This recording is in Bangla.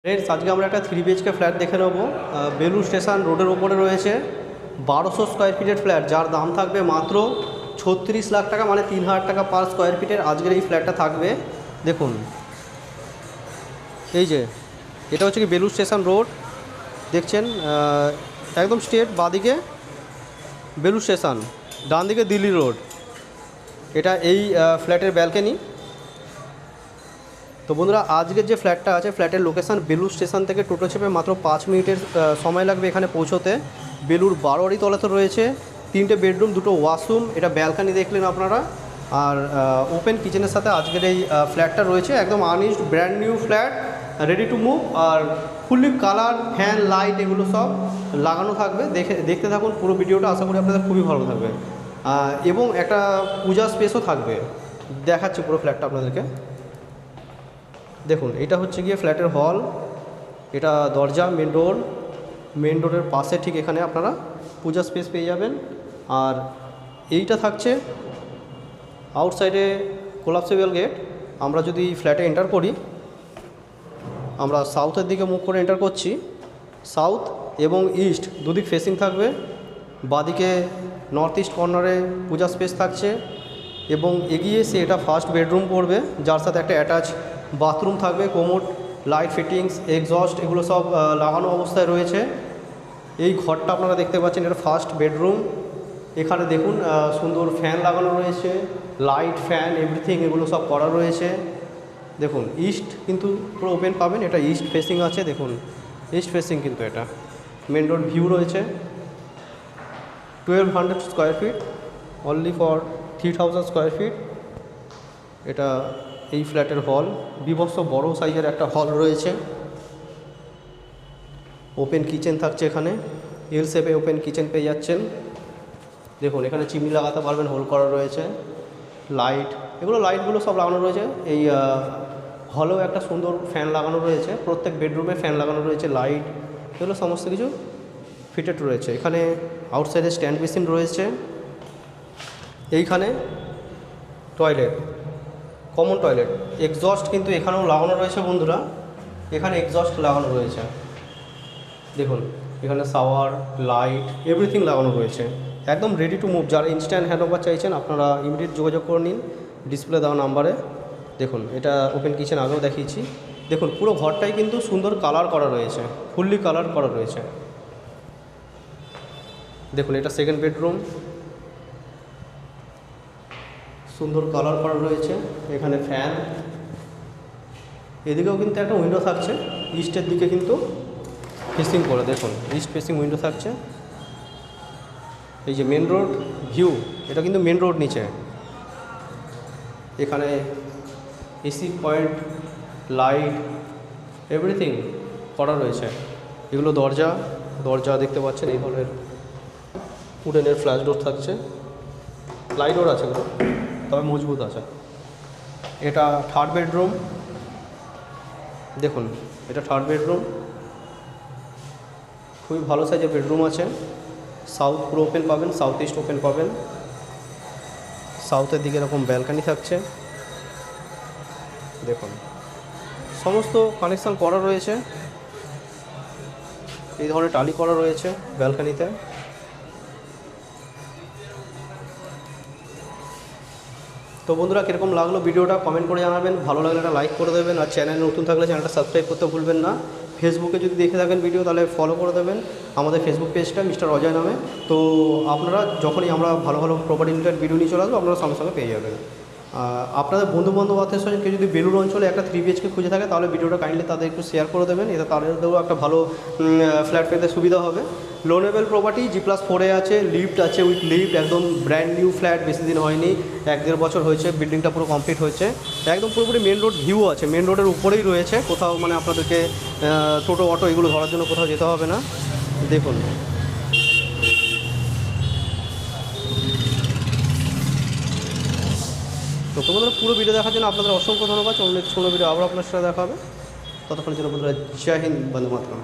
ফ্রেন্ডস, আজকে আমরা একটা 3 BHK ফ্ল্যাট দেখে নেব। বেলুড় স্টেশন রোডের ওপরে রয়েছে 1200 স্কোয়ার ফিটের ফ্ল্যাট, যার দাম থাকবে মাত্র 36 লাখ টাকা, মানে 3,000 টাকা পার স্কোয়ার ফিটের আজকের এই ফ্ল্যাটটা থাকবে। দেখুন, এই যে এটা হচ্ছে কি বেলুড় স্টেশন রোড দেখছেন, একদম স্ট্রেট বাঁদিকে বেলুড় স্টেশন, ডান দিকে দিল্লি রোড। এটা এই ফ্ল্যাটের ব্যালকনি। তো বন্ধুরা, আজকের যে ফ্ল্যাটটা আছে, ফ্ল্যাটের লোকেশান বেলুড় স্টেশন থেকে টোটো চেপে মাত্র 5 মিনিটের সময় লাগবে এখানে পৌঁছোতে। বেলুড় 12 তলাতে রয়েছে, 3টে বেডরুম, 2টো ওয়াশরুম। এটা ব্যালকনি দেখলেন আপনারা, আর ওপেন কিচেনের সাথে আজকের এই ফ্ল্যাটটা রয়েছে। একদম unused brand new flat, ready to move, আর ফুললি কালার, ফ্যান, লাইট এগুলো সব লাগানো থাকবে। দেখতে থাকুন পুরো ভিডিওটা, আশা করি আপনাদের খুবই ভালো থাকবে। এবং একটা পূজা স্পেসও থাকবে, দেখাচ্ছি পুরো ফ্ল্যাটটা আপনাদেরকে। দেখুন, এটা হচ্ছে গিয়ে ফ্ল্যাটের হল, এটা দরজা, মেন রোডের পাশে ঠিক এখানে আপনারা পূজা স্পেস পেয়ে যাবেন। আর এইটা থাকছে আউটসাইডে কোলাপসেবল গেট। আমরা যদি ফ্ল্যাটে এন্টার করি, আমরা সাউথের দিকে মুখ করে এন্টার করছি। সাউথ এবং ইস্ট দুদিক ফেসিং থাকবে। বাদিকে নর্থ ইস্ট কর্নারে পূজা স্পেস থাকছে, এবং এগিয়ে এসে এটা ফার্স্ট বেডরুম পড়বে, যার সাথে একটা অ্যাটাচ বাথরুম থাকবে। কোমোড, লাইট ফিটিংস, এক্সস্ট এগুলো সব লাগানো অবস্থায় রয়েছে। এই ঘরটা আপনারা দেখতে পাচ্ছেন, এটা ফার্স্ট বেডরুম। এখানে দেখুন সুন্দর ফ্যান লাগানো রয়েছে, লাইট, ফ্যান, এভরিথিং এগুলো সব করা রয়েছে। দেখুন, ইস্ট কিন্তু পুরো ওপেন পাবেন, এটা ইস্ট ফেসিং আছে। দেখুন, ইস্ট ফেসিং কিন্তু এটা মেন রোড ভিউ রয়েছে। 1200 square feet, only for 3000 square feet. এটা এই ফ্ল্যাটের হল, বিভৎস বড় সাইজের একটা হল রয়েছে। ওপেন কিচেন থাকছে এখানে, এল শেপে ওপেন কিচেন পেয়ে যাচ্ছেন। দেখুন, এখানে চিমনি লাগাতে পারবেন, হোল করা রয়েছে। লাইট, এগুলো লাইটগুলো সব লাগানো রয়েছে। এই হলেও একটা সুন্দর ফ্যান লাগানো রয়েছে, প্রত্যেক বেডরুমে ফ্যান লাগানো রয়েছে, লাইট এগুলো সমস্ত কিছু ফিটেড রয়েছে। এখানে আউটসাইডে স্ট্যান্ড বেসিন রয়েছে। এইখানে টয়লেট, কমন টয়লেট, এক্সস্ট কিন্তু এখানেও লাগানো রয়েছে বন্ধুরা। এখানে এক্সস্ট লাগানো রয়েছে। দেখুন, এখানে শাওয়ার, লাইট, এভরিথিং লাগানো রয়েছে। একদম রেডি টু মুভ। যারা ইনস্ট্যান্ট হ্যান্ডওভার চাইছেন, আপনারা ইমিডিয়েট যোগাযোগ করে নিন ডিসপ্লে দেওয়া নাম্বারে। দেখুন, এটা ওপেন কিচেন আগেও দেখিয়েছি। দেখুন, পুরো ঘরটাই কিন্তু সুন্দর কালার করা রয়েছে, ফুললি কালার করা রয়েছে। দেখুন, এটা সেকেন্ড বেডরুম, সুন্দর কালার করা রয়েছে। এখানে ফ্যান, এদিকেও কিন্তু একটা উইন্ডো থাকছে, ইস্টের দিকে কিন্তু ফেসিং করে। দেখুন, ইস্ট ফেসিং উইন্ডো থাকছে। এই যে মেন রোড ভিউ, এটা কিন্তু মেন রোড নিচে। এখানে এসি পয়েন্ট, লাইট, এভরিথিং করা রয়েছে। এগুলো দরজা দেখতে পাচ্ছেন, এই ধরনের উডেনের ফ্ল্যাশ ডোর থাকছে। লাইট ডোর আছে এগুলো, তবে মজবুত আছে। এটা থার্ড বেডরুম। দেখুন, এটা থার্ড বেডরুম, খুবই ভালো সাইজের বেডরুম আছে। সাউথ পুরো ওপেন পাবেন, সাউথ ইস্ট ওপেন পাবেন। সাউথের দিকে এরকম ব্যালকানি থাকছে। দেখুন, সমস্ত কানেকশান করা রয়েছে, এই ধরনের টালি করা রয়েছে ব্যালকানিতে। তো বন্ধুরা, কীরকম লাগলো ভিডিওটা কমেন্ট করে জানাবেন। ভালো লাগলে একটা লাইক করে দেবেন, আর চ্যানেল নতুন থাকলে চ্যানেলটা সাবস্ক্রাইব করতে ভুলবেন না। ফেসবুকে যদি দেখে থাকেন ভিডিও, তাহলে ফলো করে দেবেন আমাদের ফেসবুক পেজটা মিস্টার অজয় নামে। তো আপনারা যখনই আমরা ভালো ভালো প্রপার্টি রিলেটেড ভিডিও নিয়ে চলে আসবো, আপনারা সঙ্গে সঙ্গে পেয়ে যাবেন। আপনাদের বন্ধুবান্ধব আত্মীয় স্বজন কেউ যদি বেলুড় অঞ্চলে একটা 3 BHK খুঁজে থাকে, তাহলে ভিডিওটা কাইন্ডলি তাদের একটু শেয়ার করে দেবেন, এতে তাদেরও একটা ভালো ফ্ল্যাট পেতে সুবিধা হবে। লোনেবল প্রপার্টি, G+4 আছে, লিফট আছে, উইথ লিফট, একদম ব্র্যান্ড নিউ ফ্ল্যাট, বেশি দিন হয়নি, 1-1.5 বছর হয়েছে, বিল্ডিংটা পুরো কমপ্লিট হয়েছে। একদম পুরোপুরি মেন রোড ভিউ আছে, মেন রোডের উপরেই রয়েছে। কোথাও মানে আপনাদেরকে টোটো, অটো এগুলো ধরার জন্য কোথাও যেতে হবে না। দেখুন, তো তোমাদের পুরো ভিডিও দেখার জন্য আপনাদের অসংখ্য ধন্যবাদ। অন্য ভিডিও আবার আপনার সাথে দেখা হবে। ততক্ষণের জন্য বন্ধুরা, জয় হিন্দ, বন্দে মাতরম।